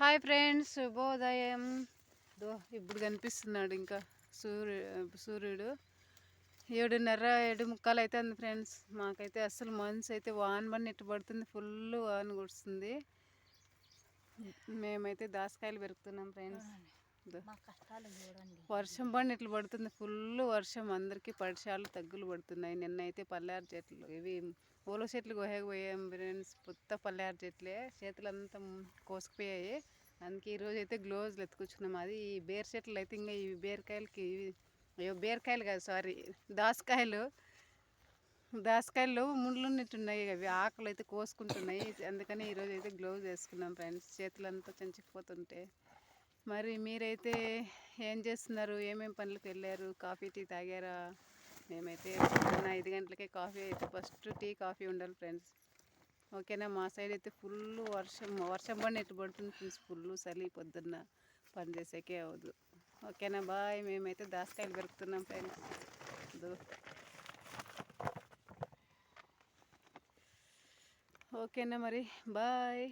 Hi friends, శుభోదయం. ఇప్పుడు కనిపిస్తున్నాడు ఇంకా సూర్యుడు 7:30 7:45 అవుతుంది ఫ్రెండ్స్. మాకైతే అస్సలు మనసు అయితే వాన పడినట్టు పడుతుంది, ఫుల్ వాన కుడుస్తుంది. మేమైతే దాసకాయలు పెరుకుతున్నాం ఫ్రెండ్స్. వర్షం పడినట్లు పడుతుంది, ఫుల్ వర్షం. అందరికీ పడిశాలు తగ్గులు పడుతున్నాయి. నిన్నైతే పల్లారు చెట్లు ఇవి పూల చెట్లు కోయకపోయాం ఫ్రెండ్స్. కొత్త పల్లారు చెట్లే, చేతులంతా కోసుకుపోయాయి. అందుకే ఈరోజు అయితే గ్లోవ్స్లు ఎత్తుకొచ్చుకున్నాం. అది ఈ బీర చెట్లు అయితే ఇంకా ఈ బీరకాయలకి బీరకాయలు కాదు, సారీ, దాసకాయలు ముళ్ళు ఉన్నట్టున్నాయి. అవి ఆకులు అయితే కోసుకుంటున్నాయి. అందుకని ఈరోజు అయితే గ్లోవ్స్ వేసుకున్నాం ఫ్రెండ్స్, చేతులంతా చంచిపోతుంటే. మరి మీరైతే ఏం చేస్తున్నారు? ఏమేమి పనులకు వెళ్ళారు? కాఫీ టీ తాగారా? మేమైతే పొద్దున్న 5 గంటలకే కాఫీ అయితే ఫస్ట్ టీ కాఫీ ఉండాలి ఫ్రెండ్స్. ఓకేనా? మా సైడ్ అయితే ఫుల్ వర్షం పడినట్టు పడుతుంది ఫ్రెండ్స్. ఫుల్ చలి, పొద్దున్న పని చేసేకే అవ్వదు. ఓకేనా? బాయ్. మేమైతే దాసకాయలు పెరుకుతున్నాం ఫ్రెండ్స్. ఓకేనా మరి, బాయ్.